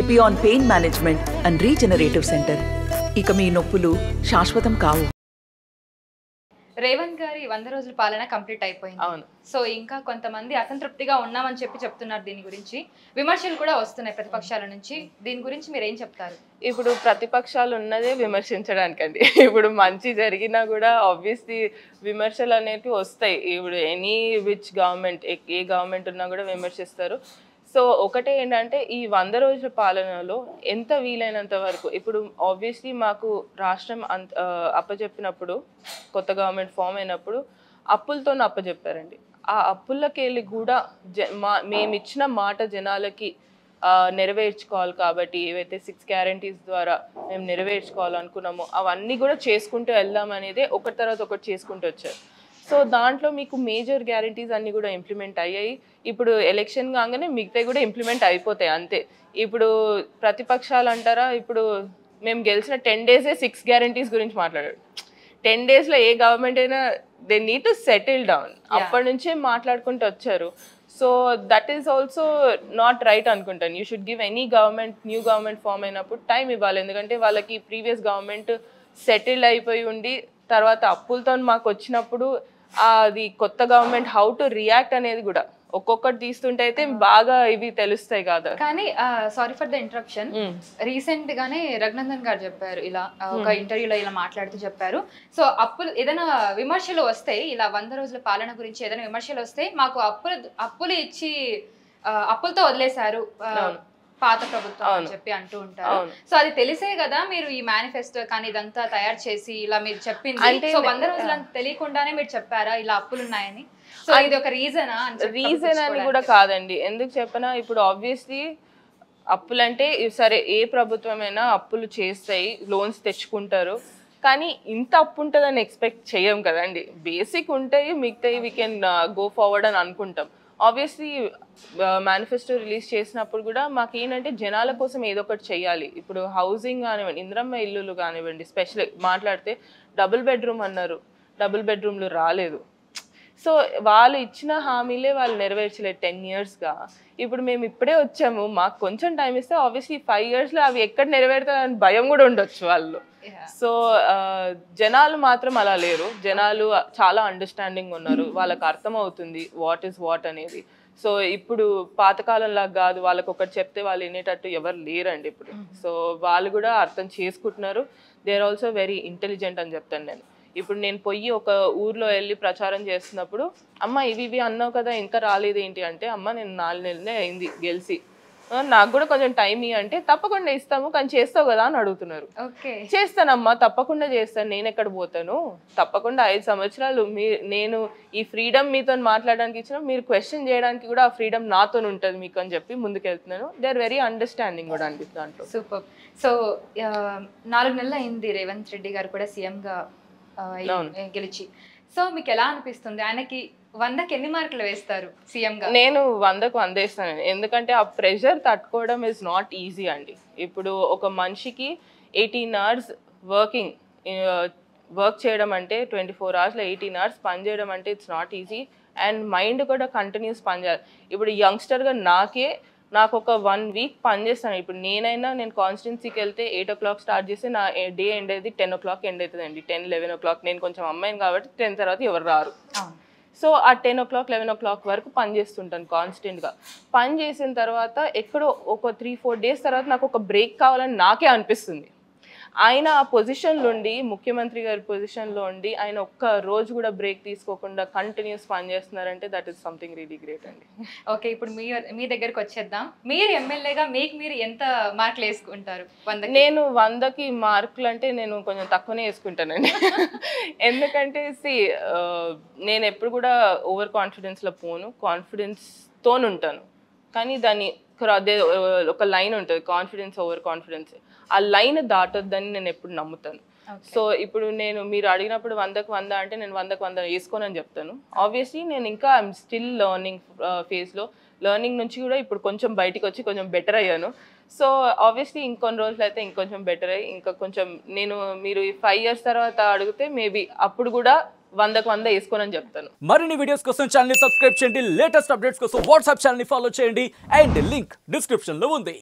Epione pain management and regenerative centre. ఇక మీ నొప్పులు శాశ్వతం కావు. రేవంత్ గారి 100 రోజుల పాలన కంప్లీట్ అయిపోయింది. అవును. సో ఇంకా కొంతమంది అసంతృప్తిగా ఉన్నామని చెప్తున్నారు. దీని గురించి విమర్శలు కూడా వస్తున్నాయి ప్రతిపక్షాల నుంచి. దీని గురించి మీరు ఏం చెప్తారు? ఇప్పుడు ప్రతిపక్షాలు ఉన్నదే విమర్శించడానికండి. ఇప్పుడు మంచి జరిగినా కూడా ఆబ్వియస్లీ విమర్శలు అనేవి వస్తాయి. ఇప్పుడు any which government, A government ఉన్నా కూడా విమర్శిస్తారు. సో ఒకటే ఏంటంటే ఈ 100 రోజుల పాలనలో ఎంత వీలైనంత వరకు ఇప్పుడు ఆబ్వియస్లీ మాకు రాష్ట్రం అప్పచెప్పినప్పుడు, కొత్త గవర్నమెంట్ ఫామ్ అయినప్పుడు అప్పులతో అప్పచెప్పారండి. ఆ అప్పులకి వెళ్ళి కూడా మేము ఇచ్చిన మాట జనాలకి నెరవేర్చుకోవాలి కాబట్టి ఏవైతే 6 గ్యారంటీస్ ద్వారా మేము నెరవేర్చుకోవాలనుకున్నామో అవన్నీ కూడా చేసుకుంటూ వెళ్దాం అనేదే ఒకటి తర్వాత ఒకటి చేసుకుంటూ వచ్చారు. సో దాంట్లో మీకు మేజర్ గ్యారంటీస్ అన్నీ కూడా ఇంప్లిమెంట్ అయ్యాయి. ఇప్పుడు ఎలక్షన్ కాగానే మిగతాయి కూడా ఇంప్లిమెంట్ అయిపోతాయి అంతే. ఇప్పుడు ప్రతిపక్షాలు అంటారా, ఇప్పుడు మేము గెలిచిన 10 డేసే 6 గ్యారంటీస్ గురించి మాట్లాడారు. 10 డేస్లో ఏ గవర్నమెంట్ అయినా they need to settle down. అప్పటి నుంచే మాట్లాడుకుంటూ వచ్చారు. So that is also not right అనుకుంటాను. You should give any government, new government form అయినప్పుడు టైం ఇవ్వాలి. ఎందుకంటే వాళ్ళకి ప్రీవియస్ గవర్నమెంట్ సెటిల్ అయిపోయి ఉండి తర్వాత అప్పులతో మాకు వచ్చినప్పుడు అది కొత్త గవర్నమెంట్ హౌ టు రియాక్ట్ అనేది కూడా ఒక్కొక్కటి తీస్తుంటే అయితే బాగా ఇవి తెలుస్తాయి కదా. కానీ sorry for the interruption, recent గానే రఘునందన్ గారు చెప్పారు, ఇలా ఒక ఇంటర్వ్యూలో ఇలా మాట్లాడుతూ చెప్పారు. సో ఏదైనా విమర్శలు వస్తాయి, ఇలా 100 రోజుల పాలన గురించి ఏదైనా విమర్శలు వస్తే మాకు అప్పులు ఇచ్చి అప్పులతో వదిలేశారు పాత ప్రభుత్వం అని చెప్పి అంటూ ఉంటారు. సో అది తెలిసే కదా మీరు ఈ మేనిఫెస్టో కానీ ఇదంతా తయారు చేసి ఇలా మీరు చెప్పింది. సో 100 రోజులు తెలియకుండానే మీరు చెప్పారా ఇలా అప్పులు ఉన్నాయని? సో ఇది ఒక రీజన్ అని కూడా కాదండి. ఎందుకు చెప్పనా, ఇప్పుడు ఆబ్వియస్లీ అప్పులంటే సరే ఏ ప్రభుత్వమైనా అప్పులు చేస్తాయి, లోన్స్ తెచ్చుకుంటారు. కానీ ఇంత అప్పు ఉంటుందని ఎక్స్పెక్ట్ చేయం కదండి. బేసిక్ ఉంటాయి, మిగతాయి వీ కెన్ గో ఫార్వర్డ్ అని అనుకుంటాం. ఆబ్వియస్లీ మేనిఫెస్టో రిలీజ్ చేసినప్పుడు కూడా మాకు ఏంటంటే జనాల కోసం ఏదో ఒకటి చెయ్యాలి. ఇప్పుడు హౌసింగ్ కానివ్వండి, ఇందిరమ్మ ఇల్లులు కానివ్వండి, స్పెషల్ మాట్లాడితే డబుల్ బెడ్రూమ్ అన్నారు, డబుల్ బెడ్రూమ్లు రాలేదు. సో వాళ్ళు ఇచ్చిన హామీలే వాళ్ళు నెరవేర్చలేదు 10 yearsగా. ఇప్పుడు మేము ఇప్పుడే వచ్చాము, మాకు కొంచెం టైం ఇస్తే ఆబ్వియస్లీ 5 yearsలో అవి ఎక్కడ నెరవేరుతారని భయం కూడా ఉండొచ్చు వాళ్ళు. సో జనాలు మాత్రం అలా లేరు. జనాలు చాలా అండర్స్టాండింగ్ ఉన్నారు, వాళ్ళకి అర్థం అవుతుంది వాట్ ఈస్ వాట్ అనేది. సో ఇప్పుడు పాతకాలంలాగా కాదు, వాళ్ళకి ఒకటి చెప్తే వాళ్ళు వినేటట్టు ఎవరు లేరండి ఇప్పుడు. సో వాళ్ళు కూడా అర్థం చేసుకుంటున్నారు. They are also very intelligent అని చెప్తాను నేను. ఇప్పుడు నేను పోయి ఒక ఊర్లో వెళ్ళి ప్రచారం చేస్తున్నప్పుడు, అమ్మ ఇవి అన్నావు కదా ఇంకా రాలేదు ఏంటి అంటే, అమ్మ నేను 4 నెలలే అయింది గెలిచి, నాకు కూడా కొంచెం టైం ఇవ్వ అంటే, తప్పకుండా ఇస్తాము కానీ చేస్తావు కదా అని అడుగుతున్నారు. చేస్తానమ్మా, తప్పకుండా చేస్తాను, నేను ఎక్కడ పోతాను, తప్పకుండా 5 సంవత్సరాలు నేను ఈ ఫ్రీడమ్ మీతో మాట్లాడడానికి ఇచ్చిన, మీరు క్వశ్చన్ చేయడానికి కూడా ఆ ఫ్రీడమ్ నాతో ఉంటుంది మీకు అని చెప్పి ముందుకెళ్తున్నాను. దే ఆర్ వెరీ అండర్స్టాండింగ్ కూడా అనిపిస్తుంది దాంట్లో. సూపర్. సో 4 నెలలు అయింది రేవంత్ రెడ్డి గారు కూడా సీఎంగా గెలిచి. సో మీకు ఎలా అనిపిస్తుంది? ఆయనకి 100కి ఎన్ని మార్కులు వేస్తారు సీఎంగా? నేను 100కు 100 వేస్తాను. ఎందుకంటే ఆ ప్రెషర్ తట్టుకోవడం ఇస్ నాట్ ఈజీ అండి. ఇప్పుడు ఒక మనిషికి 18 hours వర్క్ చేయడం అంటే 24 hours 18 hours పని చేయడం అంటే it's not easy. And mind కూడా కంటిన్యూస్ పని చేయాలి. ఇప్పుడు యంగ్స్టర్గా నాకు ఒక 1 week పని చేస్తాను. ఇప్పుడు నేను కాన్స్టిట్యున్సీకి వెళ్తే 8 o'clock స్టార్ట్ చేస్తే నా డే ఎండ్ అయ్యేది 10 o'clock ఎండ్ అవుతుందండి. 10-11 o'clock. నేను కొంచెం అమ్మాయిని కాబట్టి 10 తర్వాత ఎవరు రారు. సో ఆ 10 o'clock 11 o'clock వరకు పని చేస్తుంటాను కాన్స్టెంట్గా. పని చేసిన తర్వాత ఎక్కడో ఒక 3-4 days తర్వాత నాకు ఒక బ్రేక్ కావాలని నాకే అనిపిస్తుంది. ఆయన ఆ పొజిషన్లో ఉండి, ముఖ్యమంత్రి గారి పొజిషన్లో ఉండి ఆయన ఒక్క రోజు కూడా బ్రేక్ తీసుకోకుండా కంటిన్యూస్ పని చేస్తున్నారంటే that is something really great అండి. ఓకే, ఇప్పుడు మీ దగ్గరకు వచ్చేద్దాం. మీరు ఎమ్మెల్యేగా మీరు ఎంత మార్కులు వేసుకుంటారు? నేను 100కి మార్కులు అంటే నేను కొంచెం తక్కువనే వేసుకుంటానండి. ఎందుకంటే నేను ఎప్పుడు కూడా ఓవర్ కాన్ఫిడెన్స్లో పోను, కాన్ఫిడెన్స్తో ఉంటాను. కానీ దాన్ని ఒక లైన్ ఉంటుంది, కాన్ఫిడెన్స్ ఓవర్ కాన్ఫిడెన్స్. ఆ లైన్ దాటొద్దని నేను ఎప్పుడు నమ్ముతాను. సో ఇప్పుడు మీరు అడిగినప్పుడు 100కి 100 అంటే నేను 100కి 100 వేసుకోనని చెప్తాను. ఆబ్వియస్లీ నేను ఇంకా ఐఎమ్ స్టిల్ లెర్నింగ్ ఫేజ్లో. లెర్నింగ్ నుంచి కూడా ఇప్పుడు కొంచెం బయటికి వచ్చి కొంచెం బెటర్ అయ్యాను. సో ఆబ్వియస్లీ ఇంకొన్ని రోజులు అయితే ఇంకొంచెం బెటర్ అయ్యి ఇంకా కొంచెం మీరు 5 years తర్వాత అడిగితే మేబీ అప్పుడు కూడా 100కి 100 వేసుకోనని చెప్తాను. మరిన్ని వీడియోస్ కోసం ఛానల్ ని సబ్స్క్రైబ్ చేయండి, లేటెస్ట్ అప్డేట్స్ కోసం వాట్సాప్ ఛానల్ ని ఫాలో చేయండి అండ్ లింక్ డిస్క్రిప్షన్ లో ఉంది.